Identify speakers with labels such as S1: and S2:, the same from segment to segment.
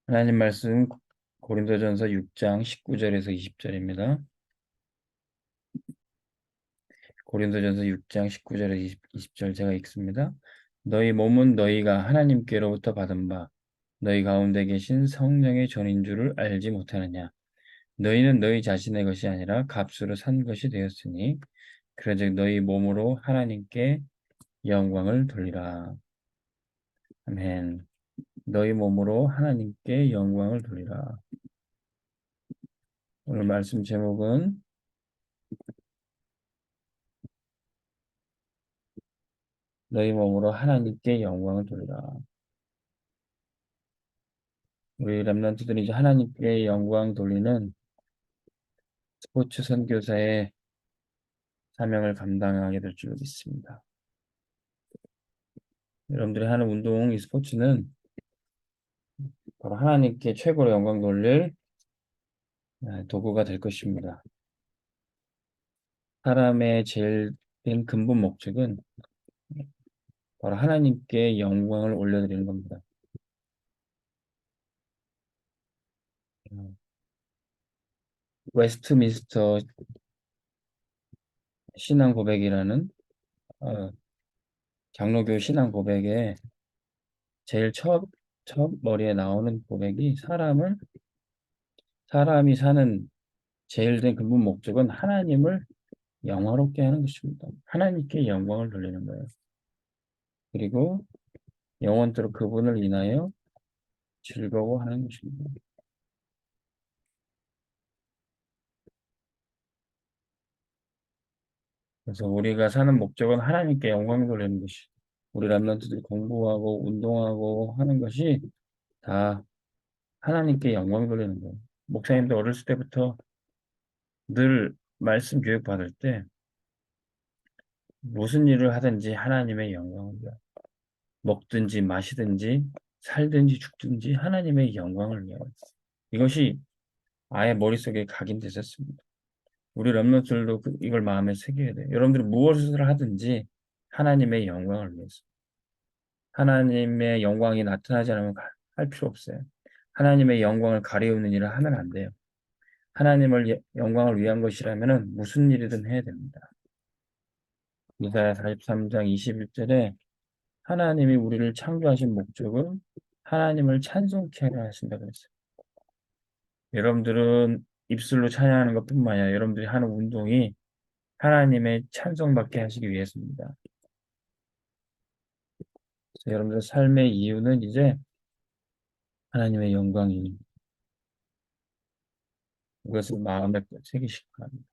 S1: 하나님 말씀 고린도전서 6장 19절에서 20절입니다. 고린도전서 6장 19절에서 20절 제가 읽습니다. 너희 몸은 너희가 하나님께로부터 받은 바 너희 가운데 계신 성령의 전인 줄을 알지 못하느냐. 너희는 너희 자신의 것이 아니라 값으로 산 것이 되었으니 그러즉 너희 몸으로 하나님께 영광을 돌리라. 아멘. 너희 몸으로 하나님께 영광을 돌리라. 오늘 말씀 제목은 너희 몸으로 하나님께 영광을 돌리라. 우리 랩런트들이 이제 하나님께 영광 돌리는 스포츠 선교사의 사명을 감당하게 될 줄 믿습니다. 여러분들이 하는 운동, 이 스포츠는 바로 하나님께 최고로 영광 돌릴 도구가 될 것입니다. 사람의 제일 된 근본 목적은 바로 하나님께 영광을 올려드리는 겁니다. 웨스트민스터 신앙 고백이라는 장로교 신앙 고백에 제일 첫 머리에 나오는 고백이 사람이 사는 제일 된 근본 목적은 하나님을 영화롭게 하는 것입니다. 하나님께 영광을 돌리는 거예요. 그리고 영원토록 그분을 인하여 즐거워하는 것입니다. 그래서 우리가 사는 목적은 하나님께 영광을 돌리는 것이, 우리 랩런트들이 공부하고 운동하고 하는 것이 다 하나님께 영광 돌리는 거예요. 목사님도 어렸을 때부터 늘 말씀 교육 받을 때 무슨 일을 하든지 하나님의 영광을 위하여, 먹든지 마시든지 살든지 죽든지 하나님의 영광을 위하여. 이것이 아예 머릿속에 각인되셨습니다. 우리 랩런트들도 이걸 마음에 새겨야 돼요. 여러분들이 무엇을 하든지 하나님의 영광을 위해서. 하나님의 영광이 나타나지 않으면 할 필요 없어요. 하나님의 영광을 가리우는 일을 하면 안 돼요. 하나님을 영광을 위한 것이라면 무슨 일이든 해야 됩니다. 이사야 43장 21절에 하나님이 우리를 창조하신 목적은 하나님을 찬송케 하려 하신다고 그랬어요. 여러분들은 입술로 찬양하는 것뿐만 아니라 여러분들이 하는 운동이 하나님의 찬송받게 하시기 위해서입니다. 그래서 여러분들 삶의 이유는 이제 하나님의 영광이, 이것을 마음에 새기시기 바랍니다.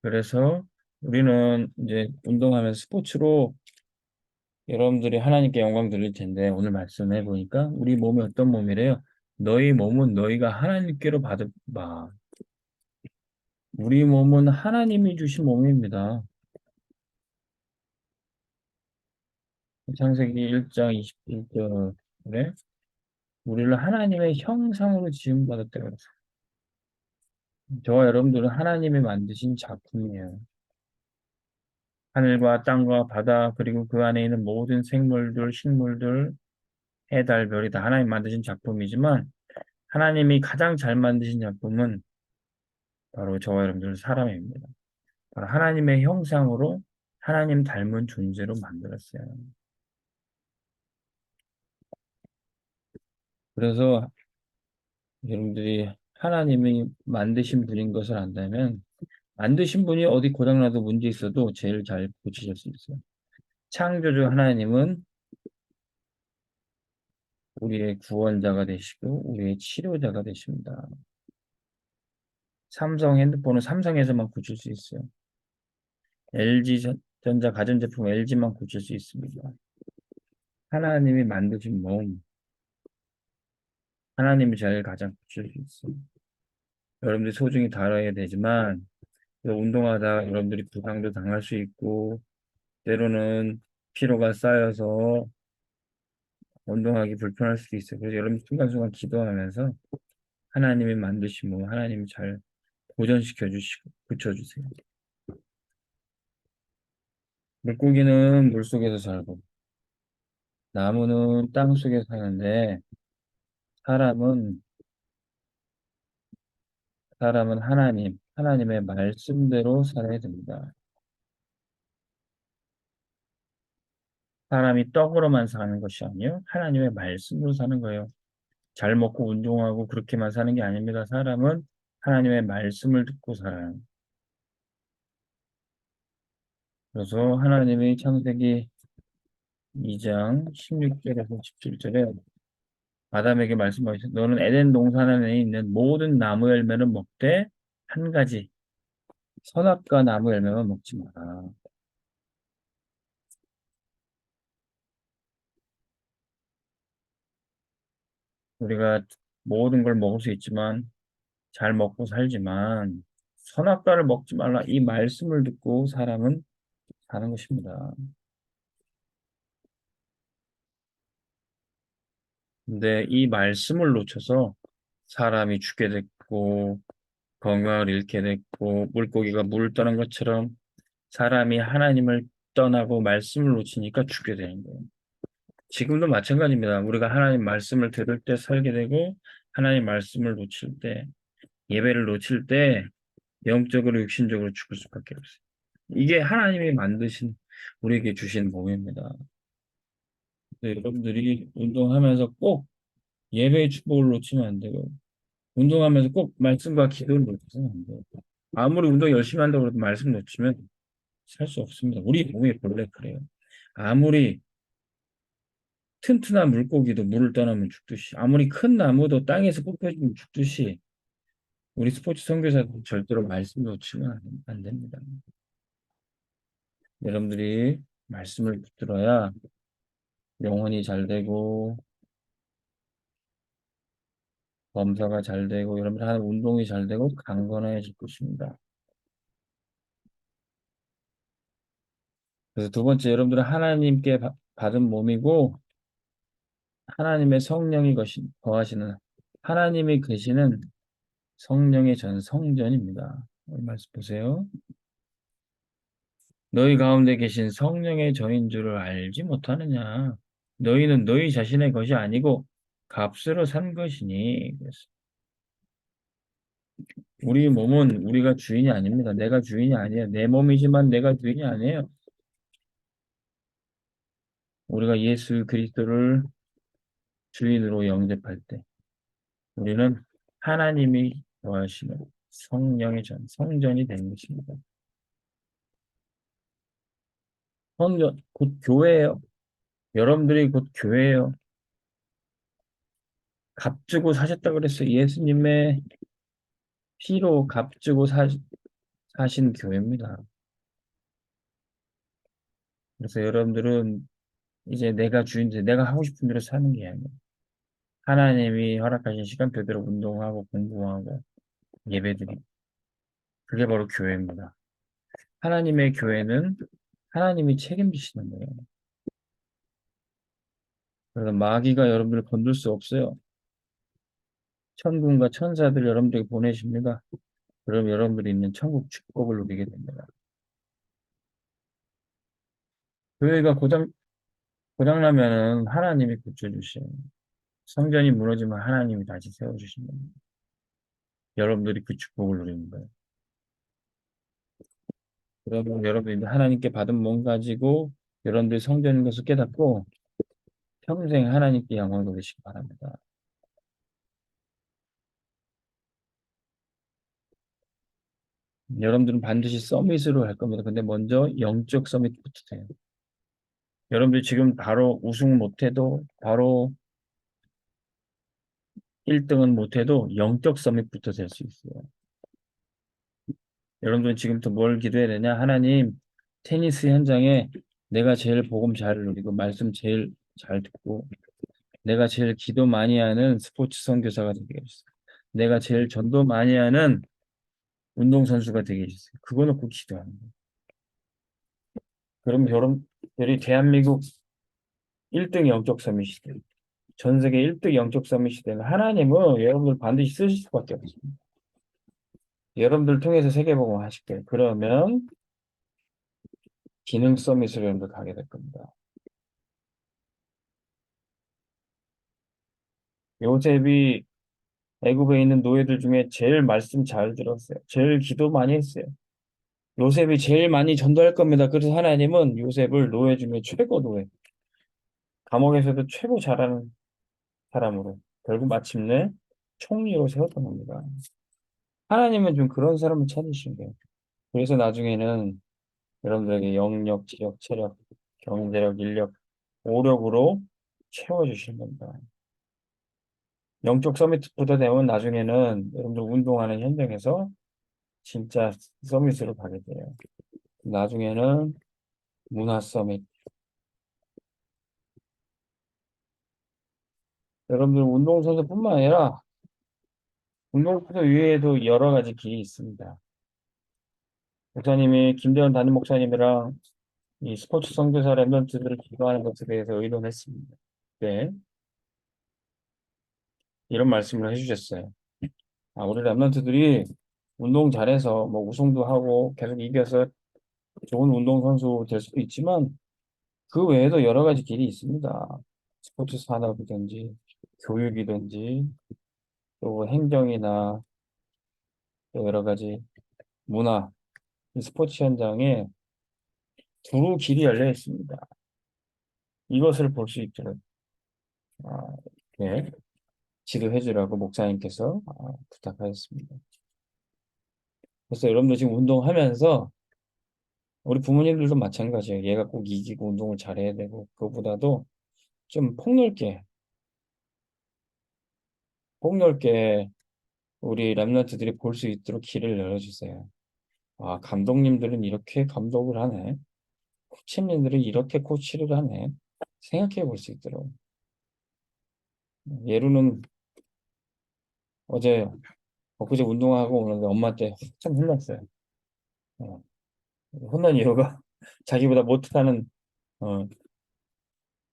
S1: 그래서 우리는 이제 운동하면서 스포츠로 여러분들이 하나님께 영광 돌릴 텐데, 오늘 말씀해 보니까 우리 몸이 어떤 몸이래요? 너희 몸은 너희가 하나님께로 받은 바. 우리 몸은 하나님이 주신 몸입니다. 창세기 1장 21절에 우리를 하나님의 형상으로 지음받았다고 했어요. 저와 여러분들은 하나님이 만드신 작품이에요. 하늘과 땅과 바다 그리고 그 안에 있는 모든 생물들, 식물들, 해, 달, 별이 다 하나님 만드신 작품이지만 하나님이 가장 잘 만드신 작품은 바로 저와 여러분들 사람입니다. 바로 하나님의 형상으로 하나님 닮은 존재로 만들었어요. 그래서 여러분들이 하나님이 만드신 분인 것을 안다면 만드신 분이 어디 고장나도 문제 있어도 제일 잘 고치실 수 있어요. 창조주 하나님은 우리의 구원자가 되시고 우리의 치료자가 되십니다. 삼성 핸드폰은 삼성에서만 고칠 수 있어요. LG전자 가전제품 LG만 고칠 수 있습니다. 하나님이 만드신 몸, 하나님이 제일 가장 고칠 수 있어요. 여러분들이 소중히 다뤄야 되지만 운동하다 여러분들이 부상도 당할 수 있고 때로는 피로가 쌓여서 운동하기 불편할 수도 있어요. 그래서 여러분 순간순간 기도하면서 하나님이 만드신 몸, 하나님이 잘 보존시켜 주시고 붙여주세요. 물고기는 물속에서 살고 나무는 땅 속에 사는데 사람은 하나님의 말씀대로 살아야 됩니다. 사람이 떡으로만 사는 것이 아니요 하나님의 말씀으로 사는 거예요. 잘 먹고 운동하고 그렇게만 사는 게 아닙니다. 사람은 하나님의 말씀을 듣고 살아요. 그래서 하나님이 창세기 2장 16절에서 17절에 아담에게 말씀하셨어요. 너는 에덴 동산안에 있는 모든 나무 열매는 먹되 한 가지 선악과 나무 열매만 먹지 마라. 우리가 모든 걸 먹을 수 있지만 잘 먹고 살지만 선악과를 먹지 말라. 이 말씀을 듣고 사람은 사는 것입니다. 근데 이 말씀을 놓쳐서 사람이 죽게 됐고 건강을 잃게 됐고 물고기가 물을 떠난 것처럼 사람이 하나님을 떠나고 말씀을 놓치니까 죽게 되는 거예요. 지금도 마찬가지입니다. 우리가 하나님 말씀을 들을 때 살게 되고 하나님 말씀을 놓칠 때 예배를 놓칠 때 영적으로 육신적으로 죽을 수밖에 없어요. 이게 하나님이 만드신 우리에게 주신 복입니다. 여러분들이 운동하면서 꼭 예배의 축복을 놓치면 안 되고 운동하면서 꼭 말씀과 기도를 놓치면 안 돼요. 아무리 운동 열심히 한다고 해도 말씀 놓치면 살 수 없습니다. 우리 몸이 본래 그래요. 아무리 튼튼한 물고기도 물을 떠나면 죽듯이 아무리 큰 나무도 땅에서 뽑혀지면 죽듯이 우리 스포츠 선교사도 절대로 말씀 놓치면 안 됩니다. 여러분들이 말씀을 붙들어야 영혼이 잘 되고 범사가 잘 되고 여러분들 하는 운동이 잘 되고 강건해질 것입니다. 그래서 두 번째 여러분들은 하나님께 받은 몸이고 하나님의 성령이 거하시는 하나님이 계시는 성령의 성전입니다. 말씀 보세요. 너희 가운데 계신 성령의 전인 줄을 알지 못하느냐? 너희는 너희 자신의 것이 아니고 값으로 산 것이니. 그래서 우리 몸은 우리가 주인이 아닙니다. 내가 주인이 아니에요. 내 몸이지만 내가 주인이 아니에요. 우리가 예수 그리스도를 주인으로 영접할 때 우리는 하나님이 거하시는 성령의 성전이 되는 것입니다. 성전, 곧 교회예요. 여러분들이 곧 교회예요. 값주고 사셨다 그랬어요. 예수님의 피로 값주고 사신 교회입니다. 그래서 여러분들은 이제 내가 주인인데 내가 하고 싶은 대로 사는 게 아니에요. 하나님이 허락하신 시간표대로 운동하고 공부하고 예배드리고 그게 바로 교회입니다. 하나님의 교회는 하나님이 책임지시는 거예요. 그래서 마귀가 여러분들을 건들 수 없어요. 천군과 천사들 여러분들에게 보내십니다. 그럼 여러분들이 있는 천국 축복을 누리게 됩니다. 교회가 고장나면은 하나님이 고쳐주셔요. 성전이 무너지면 하나님이 다시 세워주신 겁니다. 여러분들이 그 축복을 누리는 거예요. 그러면 여러분이 하나님께 받은 몸 가지고 여러분들이 성전인 것을 깨닫고 평생 하나님께 영광 돌리시기 바랍니다. 여러분들은 반드시 서밋으로 할 겁니다. 근데 먼저 영적 서밋부터 돼요. 여러분들 지금 바로 우승 못해도 바로 1등은 못해도 영적 서밋부터 될 수 있어요. 여러분들은 지금부터 뭘 기도해야 되냐? 하나님, 테니스 현장에 내가 제일 복음 잘 누리고 말씀 제일 잘 듣고 내가 제일 기도 많이 하는 스포츠 선교사가 되게 해주세요. 내가 제일 전도 많이 하는 운동선수가 되게 해주세요. 그거 놓고 기도하는 거예요. 그럼 여러분들이 대한민국 1등 영적 서밋이 돼요. 전 세계 1등 영적 서밋이 되는 하나님은 여러분들 반드시 쓰실 수밖에 없습니다. 여러분들 통해서 세계복음 하실 거예요. 그러면 기능 서밋으로 여러분들 가게 될 겁니다. 요셉이 애굽에 있는 노예들 중에 제일 말씀 잘 들었어요. 제일 기도 많이 했어요. 요셉이 제일 많이 전도할 겁니다. 그래서 하나님은 요셉을 노예 중에 최고 노예, 감옥에서도 최고 잘하는 사람으로 결국 마침내 총리로 세웠던 겁니다. 하나님은 좀 그런 사람을 찾으신 거예요. 그래서 나중에는 여러분들에게 영역, 지력, 체력, 경제력, 인력, 오력으로 채워주시는 겁니다. 영적 서밋보다 되면 나중에는 여러분들 운동하는 현장에서 진짜 서밋으로 가게 돼요. 나중에는 문화 서밋. 여러분들 운동선수뿐만 아니라 운동선수 위에도 여러 가지 길이 있습니다. 목사님이 김대원 담임 목사님이랑 이 스포츠 선교사 랩런트들을 기도하는 것에 대해서 의논했습니다. 네, 이런 말씀을 해주셨어요. 아, 우리 랩런트들이 운동 잘해서 뭐 우승도 하고 계속 이겨서 좋은 운동선수 될 수도 있지만 그 외에도 여러 가지 길이 있습니다. 스포츠 산업이든지 교육이든지 또 행정이나 또 여러 가지 문화, 이 스포츠 현장에 두루 길이 열려 있습니다. 이것을 볼 수 있도록 네, 지도해 주라고 목사님께서 부탁하셨습니다. 그래서 여러분들 지금 운동하면서 우리 부모님들도 마찬가지예요. 얘가 꼭 이기고 운동을 잘해야 되고 그거보다도 좀 폭넓게 우리 랩런트들이 볼 수 있도록 길을 열어주세요. 아, 감독님들은 이렇게 감독을 하네. 코치님들은 이렇게 코치를 하네. 생각해 볼 수 있도록. 예루는 어제 엊그제 운동하고 오는데 엄마한테 한참 혼났어요. 어, 혼난 이유가 자기보다 못하는 어,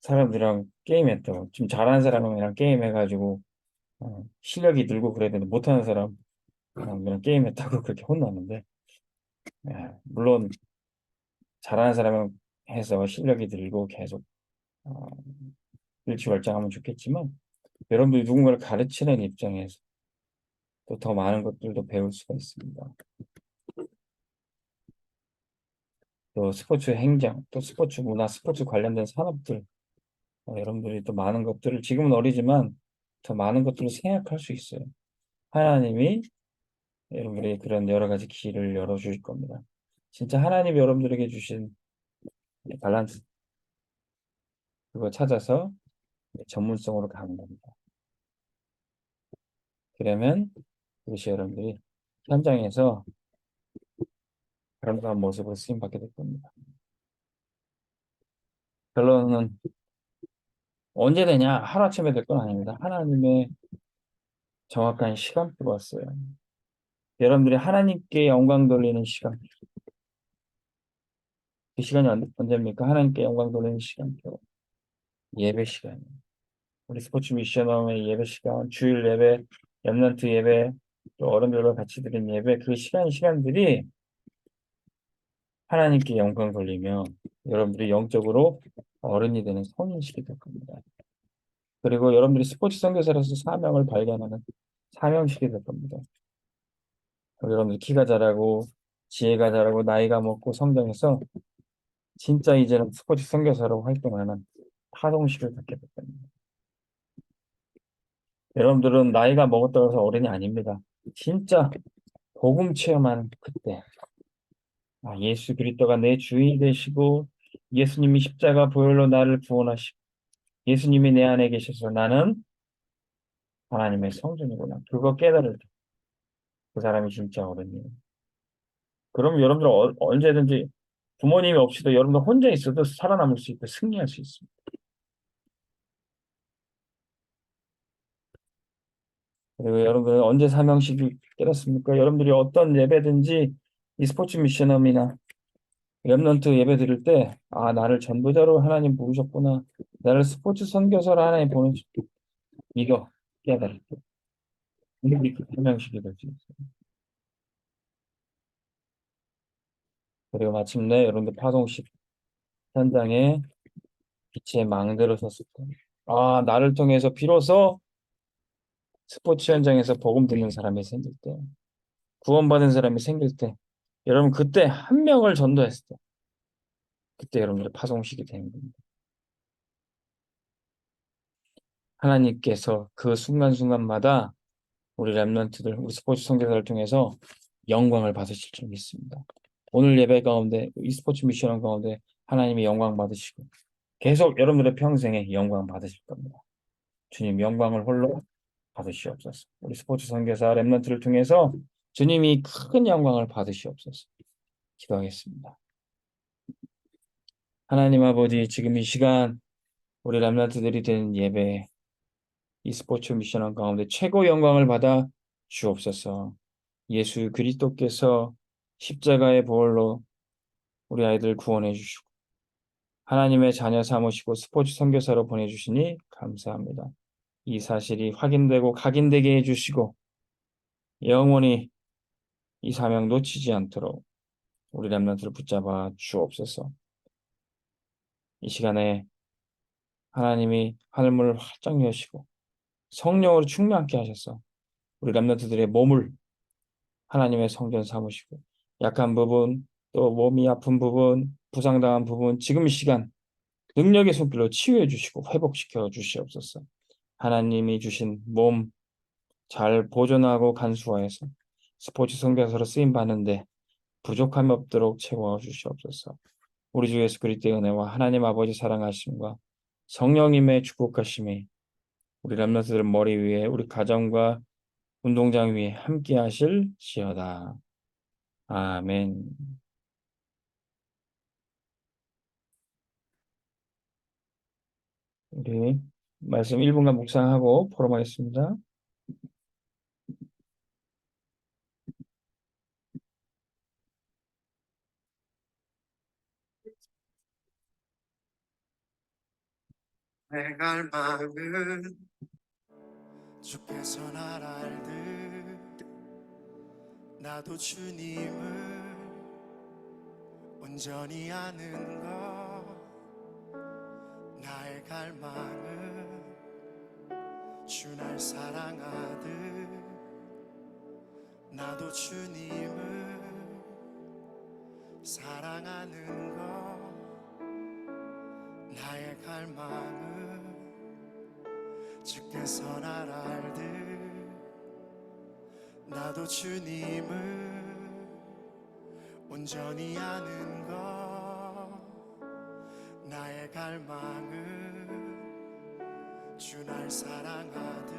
S1: 사람들이랑 게임했다고. 좀 잘하는 사람이랑 게임해가지고 실력이 늘고 그래야 되는데 못하는 사람이랑 게임했다고 그렇게 혼났는데 물론 잘하는 사람은 해서 실력이 늘고 계속 어, 일취월장하면 좋겠지만 여러분들이 누군가를 가르치는 입장에서 또 더 많은 것들도 배울 수가 있습니다. 또 스포츠 행정, 또 스포츠 문화, 스포츠 관련된 산업들 여러분들이 또 많은 것들을 지금은 어리지만 더 많은 것들을 생각할 수 있어요. 하나님이 여러분들이 그런 여러 가지 길을 열어주실 겁니다. 진짜 하나님이 여러분들에게 주신 밸런스 그거 찾아서 전문성으로 가는 겁니다. 그러면 그것이 여러분들이 현장에서 아름다운 모습으로 쓰임받게 될 겁니다. 결론은 언제 되냐? 하루아침에 될 건 아닙니다. 하나님의 정확한 시간표가 왔어요. 여러분들이 하나님께 영광 돌리는 시간. 그 시간이 언제입니까? 하나님께 영광 돌리는 시간표. 예배 시간. 우리 스포츠 미션홈의 예배 시간, 주일 예배, 렘넌트 예배, 또 어른들과 같이 드린 예배, 그 시간들이 하나님께 영광 돌리며 여러분들이 영적으로 어른이 되는 성인식이 될 겁니다. 그리고 여러분들이 스포츠 선교사로서 사명을 발견하는 사명식이 될 겁니다. 여러분들 키가 자라고 지혜가 자라고 나이가 먹고 성장해서 진짜 이제는 스포츠 선교사로 활동하는 파동식을 갖게 될 겁니다. 여러분들은 나이가 먹었다고 해서 어른이 아닙니다. 진짜 복음 체험하는 그때 예수 그리스도가 내 주인이 되시고 예수님이 십자가 보혈로 나를 구원하시고 예수님이 내 안에 계셔서 나는 하나님의 성전이구나. 그거 깨달을 때 그 사람이 진짜 어른이에요. 그럼 여러분들 언제든지 부모님이 없이도 여러분들 혼자 있어도 살아남을 수 있고 승리할 수 있습니다. 그리고 여러분들은 언제 사명식이 깨닫습니까? 여러분들이 어떤 예배든지 이 스포츠 미션홈이나 렘넌트 예배 드릴 때, 나를 전도자로 하나님 부르셨구나. 나를 스포츠 선교사로 하나님 보내셨 이거 깨달을 때. 우리 그 사명식이 될 수 있어요. 그리고 마침내 여러분들 파송식 현장에 빛의 망대로 섰을 때, 나를 통해서 비로소 스포츠 현장에서 복음 듣는 사람이 생길 때, 구원받은 사람이 생길 때, 여러분 그때 한 명을 전도했을 때, 그때 여러분들의 파송식이 되는 겁니다. 하나님께서 그 순간순간마다 우리 랩런트들, 우리 스포츠 선교사를 통해서 영광을 받으실 줄 믿습니다. 오늘 예배 가운데, 이 스포츠 미션 가운데 하나님이 영광 받으시고 계속 여러분들의 평생에 영광 받으실 겁니다. 주님 영광을 홀로 받으시옵소서. 우리 스포츠 선교사 랩런트를 통해서 주님이 큰 영광을 받으시옵소서. 기도하겠습니다. 하나님 아버지, 지금 이 시간 우리 랩런트들이 드린 예배, 이 스포츠 미션 가운데 최고 영광을 받아 주옵소서. 예수 그리스도께서 십자가의 보혈로 우리 아이들 구원해 주시고 하나님의 자녀 삼으시고 스포츠 선교사로 보내주시니 감사합니다. 이 사실이 확인되고 각인되게 해주시고 영원히 이 사명 놓치지 않도록 우리 렘넌트를 붙잡아 주옵소서. 이 시간에 하나님이 하늘문을 활짝 여시고 성령으로 충만케 하셔서 우리 렘넌트들의 몸을 하나님의 성전 삼으시고 약한 부분 또 몸이 아픈 부분 부상당한 부분 지금 이 시간 능력의 손길로 치유해 주시고 회복시켜 주시옵소서. 하나님이 주신 몸 잘 보존하고 간수하여서 스포츠 선교사로 쓰임 받는데 부족함이 없도록 채워 주시옵소서. 우리 주 예수 그리스도의 은혜와 하나님 아버지 사랑하심과 성령님의 축복하심이 우리 렘넌트들 머리 위에 우리 가정과 운동장 위에 함께 하실지어다. 아멘. 우리 말씀 1분간 묵상하고 포럼하겠습니다.
S2: 내 갈망은 주께서 날 알듯 나도 주님을 온전히 아는 것. 나의 갈망은 주 날 사랑하듯 나도 주님을 사랑하는 것. 나의 갈망은 주께서 날 알듯 나도 주님을 온전히 아는 것. 나의 갈망은 주 날 사랑하듯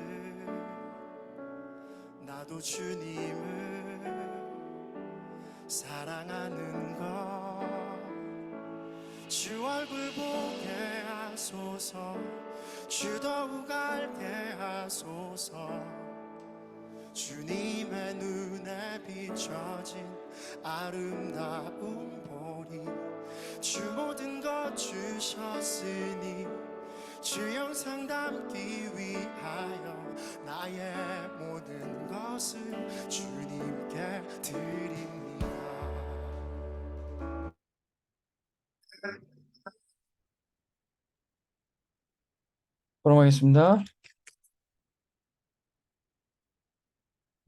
S2: 나도 주님을 사랑하는 것. 주 얼굴 보게 하소서. 주 더욱 알게 하소서. 주님의 눈에 비춰진 아름다운 보리. 주 모든 것 주셨으니 주 영상 담기 위하여 나의 모든 것을 주님께 드립니다.
S1: 포럼하겠습니다.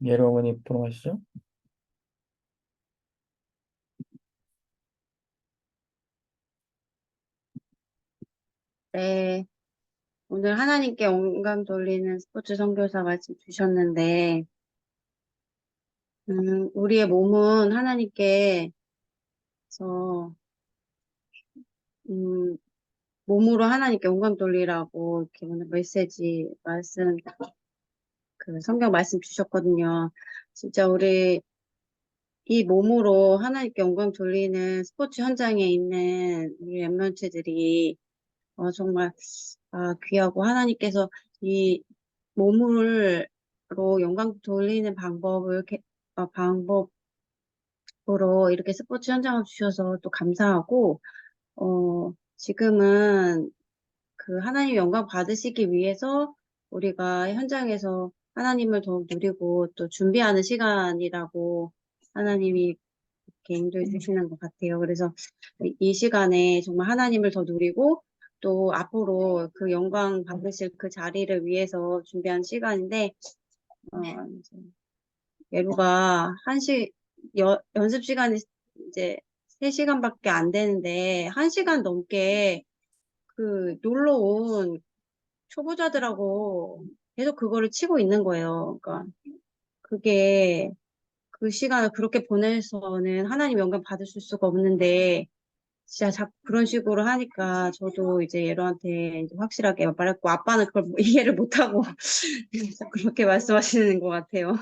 S1: 예로 어머니 포럼하시죠.
S3: 네, 오늘 하나님께 영광 돌리는 스포츠 선교사 말씀 주셨는데, 우리의 몸은 하나님께서, 음, 몸으로 하나님께 영광 돌리라고 이렇게 오늘 메시지 말씀, 그 성경 말씀 주셨거든요. 진짜 우리 이 몸으로 하나님께 영광 돌리는 스포츠 현장에 있는 우리 랩런트들이 정말 귀하고 하나님께서 이 몸으로 영광 돌리는 방법으로 이렇게 스포츠 현장을 주셔서 또 감사하고, 지금은 그 하나님 영광 받으시기 위해서 우리가 현장에서 하나님을 더욱 누리고 또 준비하는 시간이라고 하나님이 이렇게 인도해 주시는 것 같아요. 그래서 이 시간에 정말 하나님을 더 누리고 또 앞으로 그 영광 받으실 그 자리를 위해서 준비한 시간인데, 어, 이제 예루가 연습 시간이 이제 3시간밖에 안 되는데 1시간 넘게 그 놀러 온 초보자들하고 계속 그거를 치고 있는 거예요. 그러니까 그게 그 시간을 그렇게 보내서는 하나님 영광 받을 수가 없는데 진짜 자꾸 그런 식으로 하니까 저도 이제 얘로한테 이제 확실하게 말했고 아빠는 그걸 이해를 못하고 그렇게 말씀하시는 것 같아요.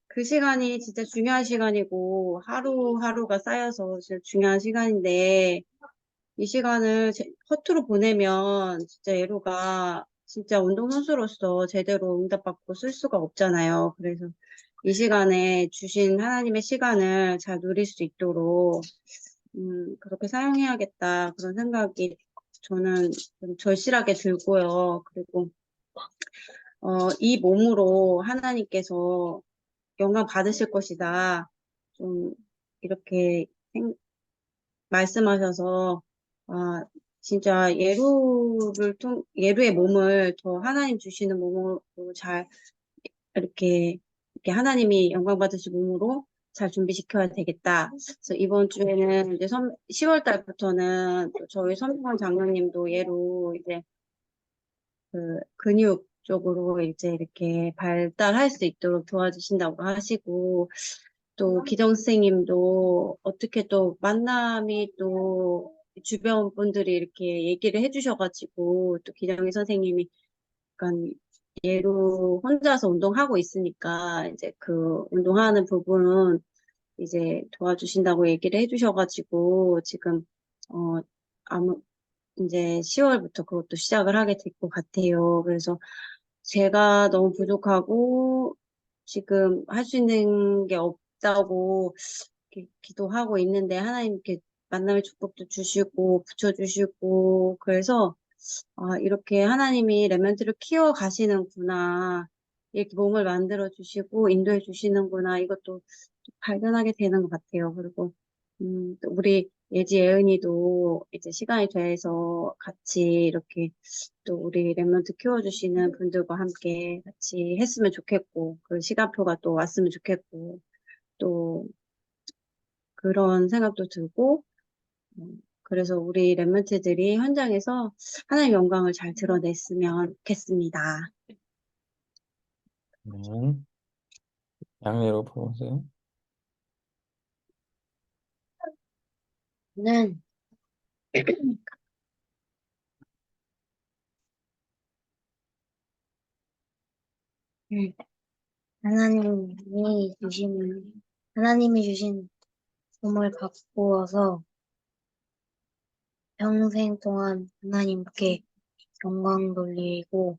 S3: 그 시간이 진짜 중요한 시간이고 하루하루가 쌓여서 진짜 중요한 시간인데 이 시간을 허투루 보내면 진짜 얘로가 진짜 운동선수로서 제대로 응답받고 쓸 수가 없잖아요. 그래서 이 시간에 주신 하나님의 시간을 잘 누릴 수 있도록 그렇게 사용해야겠다 그런 생각이 저는 좀 절실하게 들고요. 그리고 이 몸으로 하나님께서 영광 받으실 것이다. 좀 이렇게 말씀하셔서 아 진짜 예루의 몸을 더 하나님 주시는 몸으로 잘 이렇게 하나님이 영광 받으실 몸으로 잘 준비시켜야 되겠다. 그래서 이번 주에는 이제 10월 달부터는 또 저희 선봉원 장로님도 예로 이제 그 근육 쪽으로 이제 이렇게 발달할 수 있도록 도와주신다고 하시고 또 기정 선생님도 어떻게 또 만남이 또 주변 분들이 이렇게 얘기를 해주셔가지고 또 기정희 선생님이 약간 얘로 혼자서 운동하고 있으니까 이제 그 운동하는 부분 이제 도와주신다고 얘기를 해주셔가지고 지금 어 아무 이제 10월부터 그것도 시작을 하게 될 것 같아요. 그래서 제가 너무 부족하고 지금 할 수 있는 게 없다고 이렇게 기도하고 있는데 하나님께 만남의 축복도 주시고 붙여주시고 그래서 이렇게 하나님이 렘넌트를 키워 가시는구나. 이렇게 몸을 만들어 주시고 인도해 주시는구나. 이것도 좀 발견하게 되는 것 같아요. 그리고 또 우리 예지 예은이도 이제 시간이 돼서 같이 이렇게 또 우리 렘넌트 키워주시는 분들과 함께 같이 했으면 좋겠고 그 시간표가 또 왔으면 좋겠고 또 그런 생각도 들고 그래서 우리 랩런트들이 현장에서 하나님의 영광을 잘 드러냈으면 좋겠습니다.
S1: 네. 양례로 보세요.
S4: 저는 음, 하나님이 주신 몸을 갖고 와서 평생 동안 하나님께 영광 돌리고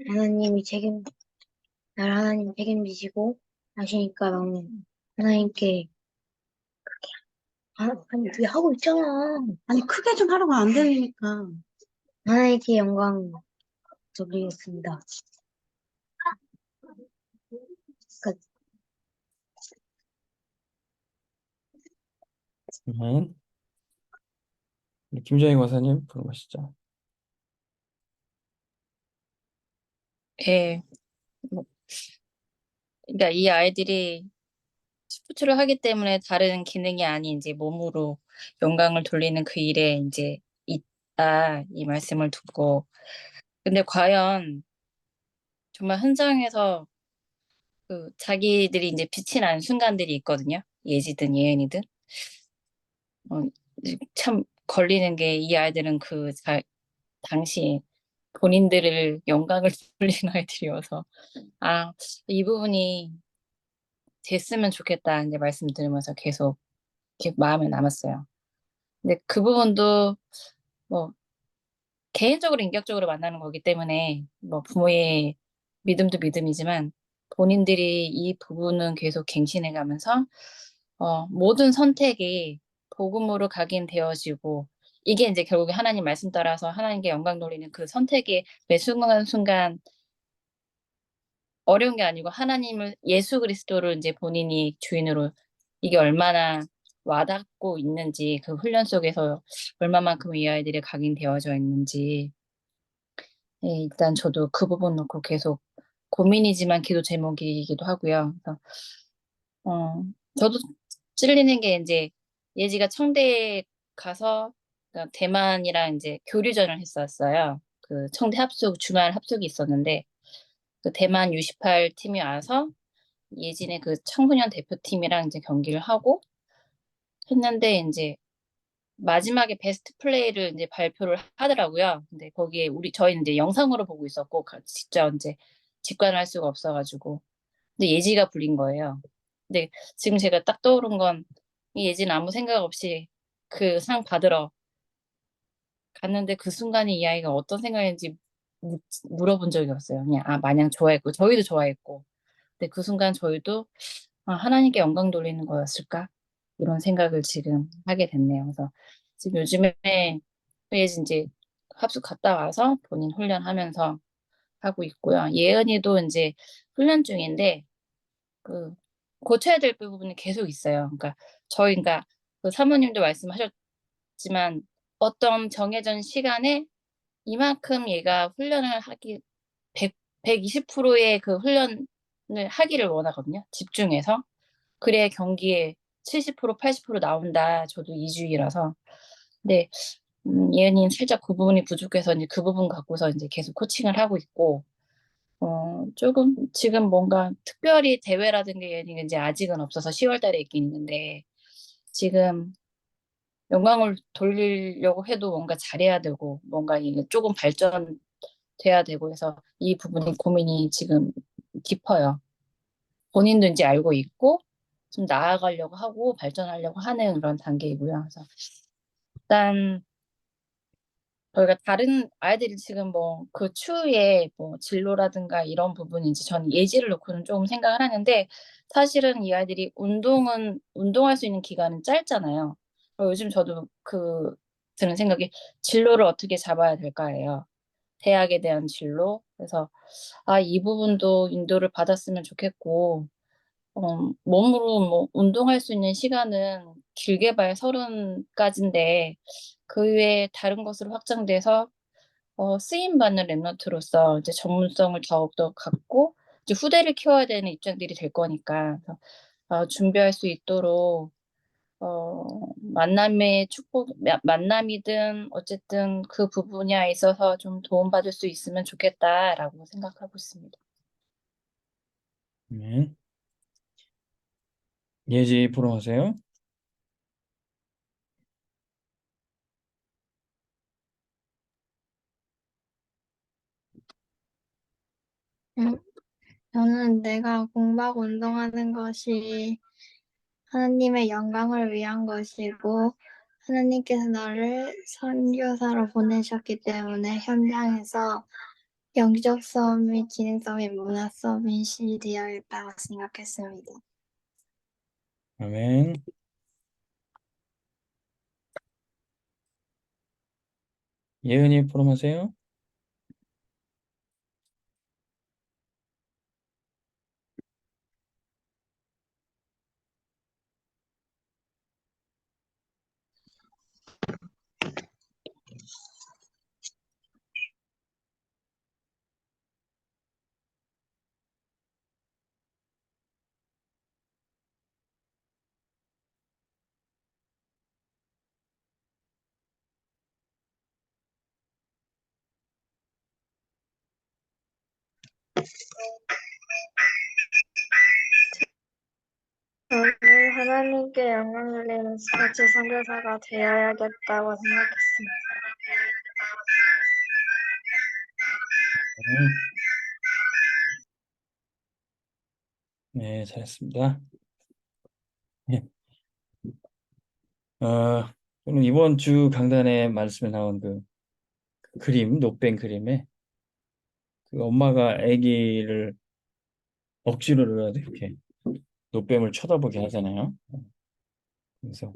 S4: 하나님이 하나님 책임지시고 하시니까 나는 하나님께 아니 그게 하고 있잖아.
S3: 아니, 크게 좀 하라고 안 들리니까.
S4: 하나님께 영광 돌리겠습니다. 끝.
S1: 네. 우리 김정희 권사님 부르시죠.
S5: 예, 뭐, 그러니까 이 아이들이 스포츠를 하기 때문에 다른 기능이 아닌 이제 몸으로 영광을 돌리는 그 일에 이제 있다, 이 말씀을 듣고. 근데 과연 정말 현장에서 그 자기들이 이제 빛이 나는 순간들이 있거든요. 예지든 예은이든. 어, 참 걸리는 게 이 아이들은 당시 본인들을 영광을 돌리는 아이들이어서. 아, 이 부분이 됐으면 좋겠다 이제 말씀 들으면서 계속 이렇게 마음에 남았어요. 근데 그 부분도 뭐 개인적으로 인격적으로 만나는 거기 때문에 뭐 부모의 믿음도 믿음이지만 본인들이 이 부분은 계속 갱신해 가면서 모든 선택이 복음으로 각인되어지고 이게 이제 결국에 하나님 말씀 따라서 하나님께 영광 돌리는 그 선택의 매 순간순간 어려운 게 아니고 하나님을 예수 그리스도를 이제 본인이 주인으로 이게 얼마나 와닿고 있는지 그 훈련 속에서 얼마만큼 이 아이들이 각인되어져 있는지 일단 저도 그 부분 놓고 계속 고민이지만 기도 제목이기도 하고요. 그래서 저도 찔리는 게 이제 예지가 청대에 가서 그러니까 대만이랑 이제 교류전을 했었어요. 그 청대 합숙 주말 합숙이 있었는데 그 대만 U18 팀이 와서 예진의 그 청소년 대표팀이랑 이제 경기를 하고 했는데 이제 마지막에 베스트 플레이를 이제 발표를 하더라고요. 근데 거기에 저희 이제 영상으로 보고 있었고 직접 이제 직관을 할 수가 없어가지고 근데 예지가 불린 거예요. 근데 지금 제가 딱 떠오른 건 이 예지는 아무 생각 없이 그 상 받으러 갔는데 그 순간에 이 아이가 어떤 생각인지 물어본 적이 없어요. 그냥 마냥 좋아했고 저희도 좋아했고 근데 그 순간 저희도 하나님께 영광 돌리는 거였을까? 이런 생각을 지금 하게 됐네요. 그래서 지금 요즘에 예지 이제 합숙 갔다 와서 본인 훈련하면서 하고 있고요. 예은이도 이제 훈련 중인데 그 고쳐야 될 부분이 계속 있어요. 그러니까 그러니까 그 사모님도 말씀하셨지만 어떤 정해진 시간에 이만큼 얘가 훈련을 하기 120%의 그 훈련을 하기를 원하거든요. 집중해서. 그래야 경기에 70%, 80% 나온다. 저도 이주일이라서. 근데 예은이는 살짝 그 부분이 부족해서 이제 그 부분 갖고서 이제 계속 코칭을 하고 있고 조금 지금 뭔가 특별히 대회라든가 이런 게 이제 아직은 없어서 10월 달에 있긴 있는데 지금 영광을 돌리려고 해도 뭔가 잘해야 되고 뭔가 이게 조금 발전돼야 되고 해서 이 부분이 고민이 지금 깊어요. 본인도 이제 알고 있고 좀 나아가려고 하고 발전하려고 하는 그런 단계이고요. 그래서 일단 저희가 다른 아이들이 지금 뭐 그 추후에 뭐 진로라든가 이런 부분인지 저는 예지를 놓고는 조금 생각을 하는데 사실은 이 아이들이 운동할 수 있는 기간은 짧잖아요. 요즘 저도 드는 생각이 진로를 어떻게 잡아야 될까예요. 대학에 대한 진로. 그래서 이 부분도 인도를 받았으면 좋겠고 몸으로 뭐 운동할 수 있는 시간은 길게 봐야 30까지인데 그 외에 다른 것으로 확장돼서 쓰임받는 랩런트로서 이제 전문성을 더욱더 갖고 이제 후대를 키워야 되는 입장들이 될 거니까 그래서, 준비할 수 있도록 만남의 축복, 만남이든 어쨌든 그 부분에 있어서 좀 도움받을 수 있으면 좋겠다라고 생각하고 있습니다.
S1: 네. 예지 불어하세요.
S4: 응? 저는 내가 공부하고 운동하는 것이 하나님의 영광을 위한 것이고, 하나님께서 나를 선교사로 보내셨기 때문에 현장에서 영적 싸움이 기능 싸움이 문화 싸움이 시되어 있다고 생각했습니다.
S1: 아멘. 예은이 불어하세요.
S4: 저는 하나님께 영광 돌리는 스포츠 선교사가 되어야겠다고 생각했습니다.
S1: 네, 네, 잘했습니다. 네. 저는 이번 주 강단에 말씀에 나온 그 그림, 노뱀 그림에 그 엄마가 아기를 억지로 넣어도 이렇게 노뱀을 쳐다보게 하잖아요. 그래서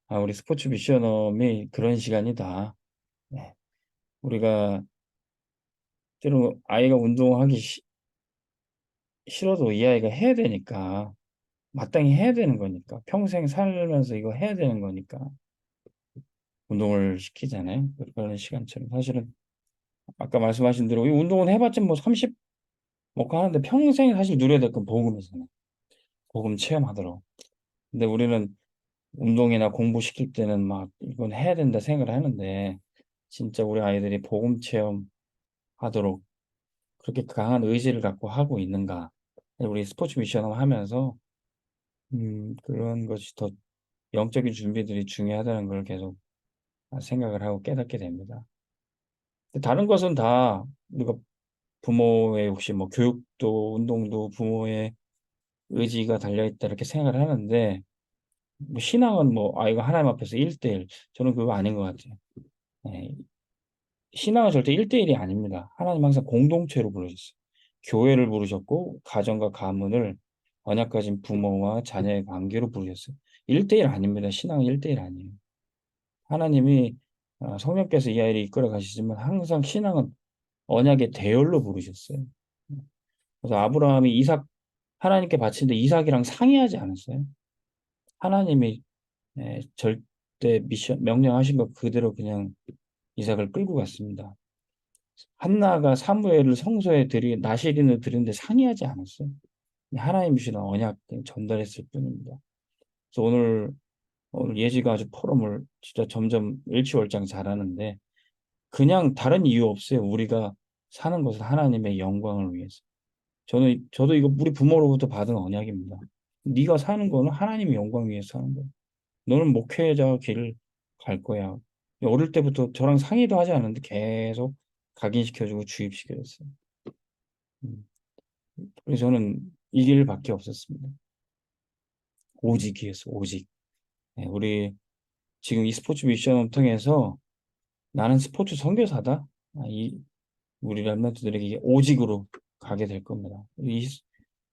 S1: 우리 스포츠 미션홈이 그런 시간이다. 네. 우리가 때로 아이가 운동하기 싫어도 이 아이가 해야 되니까 마땅히 해야 되는 거니까 평생 살면서 이거 해야 되는 거니까 운동을 시키잖아요. 그런 시간처럼 사실은 아까 말씀하신 대로 이 운동은 해봤자 뭐 30 먹고 하는데 평생 사실 누려야 될 건 복음이잖아요. 복음 체험하도록. 근데 우리는 운동이나 공부 시킬 때는 막 이건 해야 된다 생각을 하는데 진짜 우리 아이들이 복음 체험하도록 그렇게 강한 의지를 갖고 하고 있는가? 우리 스포츠 미션을 하면서 그런 것이 더 영적인 준비들이 중요하다는 걸 계속 생각을 하고 깨닫게 됩니다. 근데 다른 것은 다 우리가 부모의 혹시 뭐 교육도 운동도 부모의 의지가 달려 있다 이렇게 생각을 하는데 뭐 신앙은 뭐 아이가 하나님 앞에서 1대1 저는 그거 아닌 것 같아요. 예. 신앙은 절대 1대1이 아닙니다. 하나님 항상 공동체로 부르셨어요. 교회를 부르셨고 가정과 가문을 언약 가진 부모와 자녀의 관계로 부르셨어요. 1대1 아닙니다. 신앙은 1대1 아니에요. 하나님이 성령께서 이 아이를 이끌어 가시지만 항상 신앙은 언약의 대열로 부르셨어요. 그래서 아브라함이 이삭 하나님께 바치는데 이삭이랑 상의하지 않았어요. 하나님이 절대 미션 명령하신 것 그대로 그냥 이삭을 끌고 갔습니다. 한나가 사무엘을 성소에 나시린을 드리는데 상의하지 않았어요. 하나님이 주신 언약 전달했을 뿐입니다. 그래서 오늘 예지가 아주 포럼을 진짜 점점 일취월장 잘하는데 그냥 다른 이유 없어요. 우리가 사는 것은 하나님의 영광을 위해서. 저도 이거 우리 부모로부터 받은 언약입니다. 네가 사는 거는 하나님의 영광 위해서 사는 거야. 너는 목회자 길을 갈 거야. 어릴 때부터 저랑 상의도 하지 않았는데 계속 각인시켜주고 주입시켜줬어요. 음. 그래서 저는 이 길밖에 없었습니다. 오직 위해서 오직. 네, 우리 지금 이 스포츠 미션을 통해서 나는 스포츠 선교사다. 우리 랩런트들에게 이게 오직으로 가게 될 겁니다.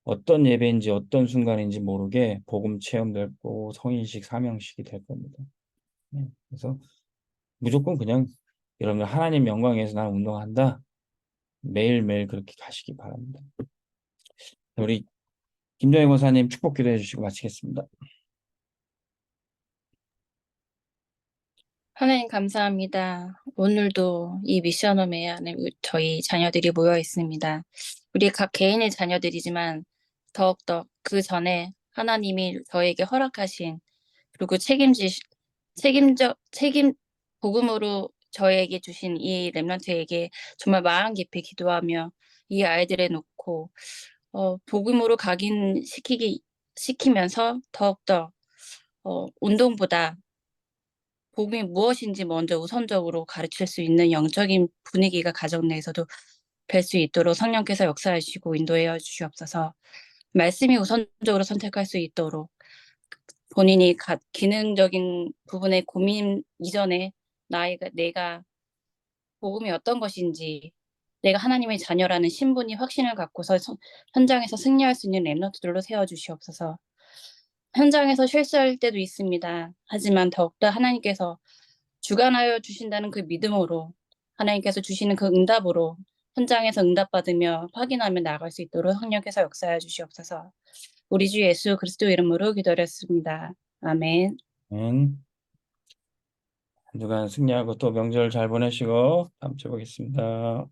S1: 어떤 예배인지 어떤 순간인지 모르게 복음 체험될 거고 성인식 사명식이 될 겁니다. 네, 그래서 무조건 그냥 여러분들 하나님 영광 위해서 나는 운동한다. 매일매일 그렇게 가시기 바랍니다. 우리 김정희 권사님 축복 기도해 주시고 마치겠습니다.
S5: 하나님 감사합니다. 오늘도 이 미션홈에 안에 저희 자녀들이 모여 있습니다. 우리 각 개인의 자녀들이지만 더욱더 그 전에 하나님이 저에게 허락하신 그리고 책임 복음으로 저에게 주신 이 렘넌트에게 정말 마음 깊이 기도하며 이 아이들에 놓고 복음으로 시키면서 더욱더 운동보다 복음이 무엇인지 먼저 우선적으로 가르칠 수 있는 영적인 분위기가 가정 내에서도 뵐 수 있도록 성령께서 역사하시고 인도하여 주시옵소서. 말씀이 우선적으로 선택할 수 있도록 본인이 기능적인 부분의 고민 이전에 내가 복음이 어떤 것인지 내가 하나님의 자녀라는 신분이 확신을 갖고서 현장에서 승리할 수 있는 랩런트들로 세워주시옵소서. 현장에서 실수할 때도 있습니다. 하지만 더욱더 하나님께서 주관하여 주신다는 그 믿음으로 하나님께서 주시는 그 응답으로 현장에서 응답받으며 확인하며 나아갈 수 있도록 성령께서 역사하여 주시옵소서. 우리 주 예수 그리스도 이름으로 기도드렸습니다. 아멘.
S1: 한 주간 승리하고 또 명절 잘 보내시고 다음 주에 보겠습니다.